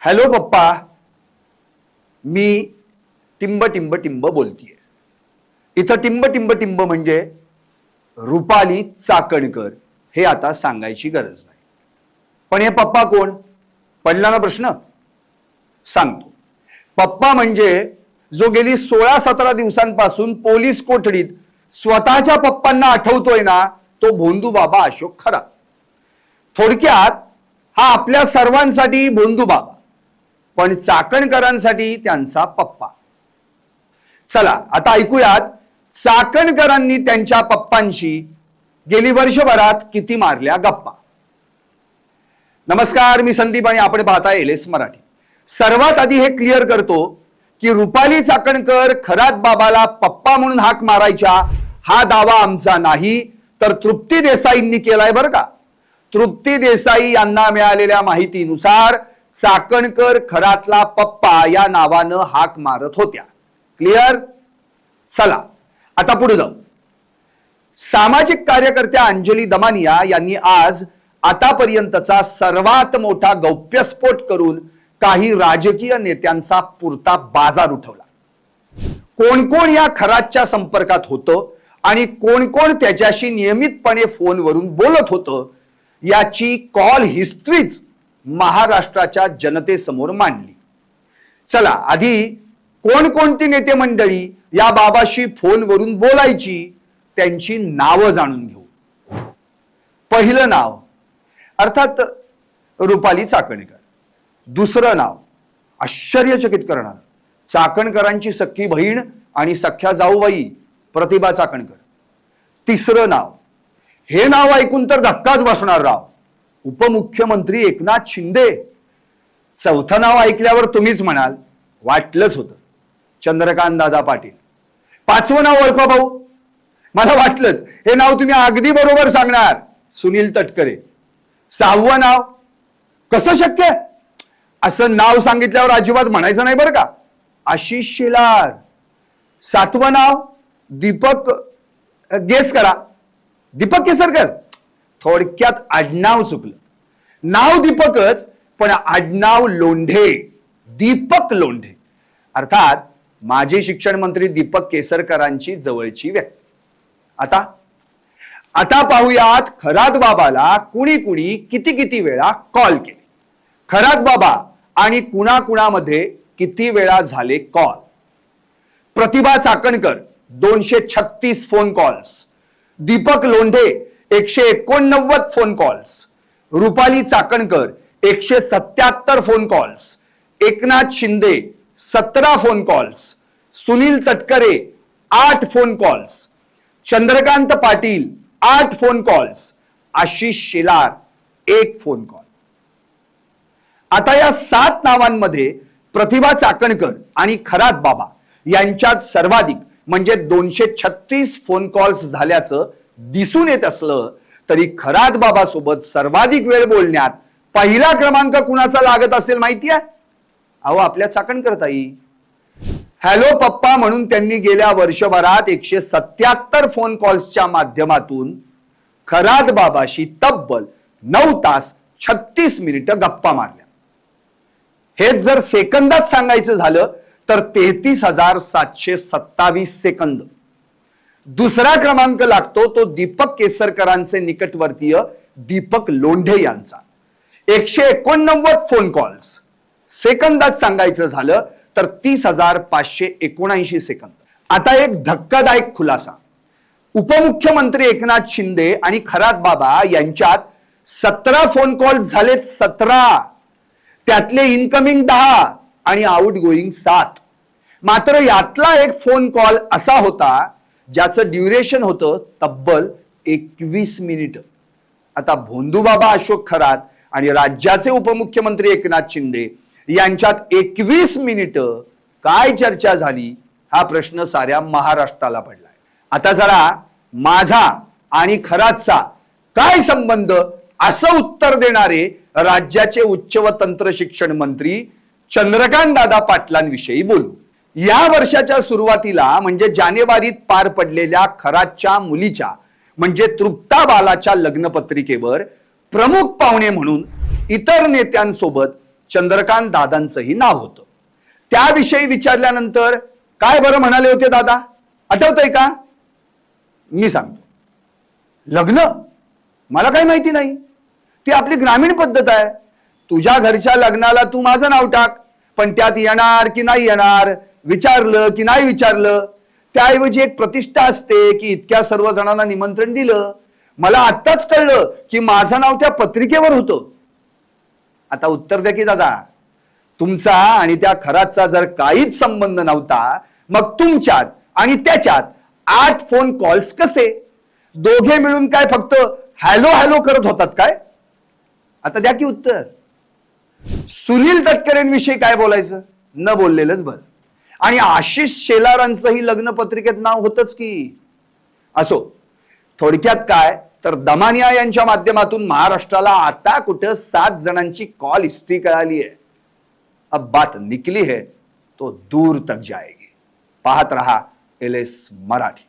Hello पप्पा, मी टिंब टिंब टिंब बोलतीये. इथं टिंब टिंब टिंब म्हणजे रुपाली चाकणकर हे आता सांगायची गरज नाही. पण हे पप्पा कोण? पडला ना प्रश्न? सांगतो. पप्पा म्हणजे जो गेली 16-17 दिवसांपासून पोलीस कोठडीत स्वतःच्या पप्पांना आठवतोय ना, तो भोंदू बाबा अशोक खरात. थोडक्यात हा आपल्या सर्वांसाठी भोंदू बाबा, पण चाकणकरांसाठी त्यांचा पप्पा. चला आता ऐकूयात चाकणकरांनी त्यांच्या पप्पांशी गेली वर्षभरात किती मारल्या गप्पा. नमस्कार, मी संदीप आणि आपण पाहताय एलएस मराठी. सर्वात आधी हे क्लिअर करतो की रुपाली चाकणकर खरात बाबाला पप्पा म्हणून हाक मारायच्या हा दावा आमचा नाही, तर तृप्ती देसाईंनी केलाय बरं का. तृप्ती देसाई यांना मिळालेल्या माहितीनुसार चाकणकर खरातला पप्पा या नावानं हाक मारत होत्या. क्लिअर? चला आता पुढे जाऊ. सामाजिक कार्यकर्त्या अंजली दमानिया यांनी आज आतापर्यंतचा सर्वात मोठा गौप्यस्फोट करून काही राजकीय नेत्यांचा पुरता बाजार उठवला. कोण कोण या खरातच्या संपर्कात होतं आणि कोण कोण त्याच्याशी नियमितपणे फोनवरून बोलत होतं याची कॉल हिस्ट्रीच महाराष्ट्राच्या जनतेसमोर मांडली. चला आधी कोणकोणती नेते मंडळी या बाबाशी फोनवरून बोलायची त्यांची नावं जाणून घेऊ. पहिलं नाव अर्थात रुपाली चाकणकर. दुसरं नाव आश्चर्यचकित करणार, चाकणकरांची सख्खी बहीण आणि सख्ख्या जाऊबाई प्रतिभा चाकणकर. तिसरं नाव, हे नाव ऐकून तर धक्काच बसणार राव, उपमुख्यमंत्री एकनाथ शिंदे. चौथं नाव ऐकल्यावर तुम्हीच म्हणाल वाटलंच होतं, चंद्रकांत दादा पाटील. पाचवं नाव ओळखा भाऊ, मला वाटलंच हे नाव तुम्ही अगदी बरोबर सांगणार, सुनील तटकरे. सहावं नाव कसं शक्य असं नाव सांगितल्यावर अजिबात म्हणायचं नाही बरं का, आशिष शेलार. सातवं नाव दीपक, गेस करा, दीपक केसरकर. थोडक्यात आडनाव चुकलं, नाव दीपकच पण आडनाव लोंढे, दीपक लोंढे. अर्थात माजी शिक्षण मंत्री दीपक केसरकरांची जवळची व्यक्ती. आता पाहूयात खरात बाबाला कुणी कुणी किती किती वेळा कॉल केले, खरात बाबा आणि कुणाकुणामध्ये किती वेळा झाले call. Pratibha Chakankar 236 phone calls, Deepak Londhe 189 phone calls, Rupali Chakankar 177 phone calls, Eknath Shinde 17 phone calls, Sunil Tatkare 8 phone calls, Chandrakant Patil 8 phone calls, Ashish Shelar 1 phone call. आता या 7 नावांमध्ये प्रतिभा चाकणकर आणि खरात बाबा यांच्यात सर्वाधिक म्हणजे 236 फोन कॉल्स झाल्याचं दिसून येत असलं तरी खरात बाबा सोबत सर्वाधिक वेळ बोलण्यात पहिला क्रमांक कुणाचा लागत असेल माहितीये? अहो आपल्या चाकणकर ताई. हॅलो पप्पा म्हणून त्यांनी गेल्या वर्षभरात 177 फोन कॉल्सच्या माध्यमातून खरात बाबाशी तब्बल 9 तास 36 मिनिटं गप्पा मारल्या. हेच जर सेकंदात सांगायचं झालं तर 33,727 सेकंद. दुसरा क्रमांक लागतो तो दीपक केसरकरांचे निकटवर्तीय दीपक लोंढे यांचा, 189 फोन कॉल्स. सेकंदात सांगायचं झालं तर 30,579 सेकंद. आता एक धक्कादायक खुलासा, उपमुख्यमंत्री एकनाथ शिंदे आणि खरात बाबा यांच्यात 17 फोन कॉल्स झालेत, 17. त्यातले इनकमिंग 10 आणि आउट गोईंग 7. मात्र यातला एक फोन कॉल असा होता ज्याचं ड्युरेशन होतं तब्बल 21 मिनिट. आता भोंदूबाबा अशोक खरात आणि राज्याचे उपमुख्यमंत्री एकनाथ शिंदे यांच्यात 21 मिनिट काय चर्चा झाली हा प्रश्न साऱ्या महाराष्ट्राला पडलाय. आता जरा माझा आणि खरातचा काय संबंध असं उत्तर देणारे राज्याचे उच्च व तंत्र शिक्षण मंत्री चंद्रकांत दादा पाटलांविषयी बोलू. या वर्षाच्या सुरुवातीला म्हणजे जानेवारीत पार पडलेल्या खरातच्या मुलीच्या म्हणजे तृप्ता बालाच्या लग्नपत्रिकेवर प्रमुख पाहुणे म्हणून इतर नेत्यांसोबत चंद्रकांत दादांचंही नाव होतं. त्याविषयी विचारल्यानंतर काय बरं म्हणाले होते दादा, आठवतंय का? मी सांगतो. लग्न मला काही माहिती नाही, ती आपली ग्रामीण पद्धत आहे. तुझ्या घरच्या लग्नाला तू माझं नाव टाक, पण त्यात येणार की नाही येणार, विचारलं की नाही विचारलं, त्याऐवजी एक प्रतिष्ठा असते की इतक्या सर्व जणांना निमंत्रण दिलं. मला आत्ताच कळलं की माझं नाव त्या पत्रिकेवर होतं. आता उत्तर द्या की दादा, तुमचा आणि त्या खरातचा जर काहीच संबंध नव्हता, मग तुमच्यात आणि त्याच्यात 8 फोन कॉल्स कसे? दोघे मिळून काय फक्त हॅलो हॅलो करत होतात काय? आता द्या की उत्तर. सुनील तटकरेंविषयी काय बोलायचं, न बोललेलंच बरं. आणि आशिष शेलारांचंही लग्न पत्रिकेत नाव होतच की. असो, थोडक्यात काय तर दमानिया यांच्या माध्यमातून महाराष्ट्राला आता कुठं 7 जणांची कॉल हिस्ट्री कळाली आहे. अब बात निकली है तो दूर तक जाएगी. पाहत रहा LS मराठी.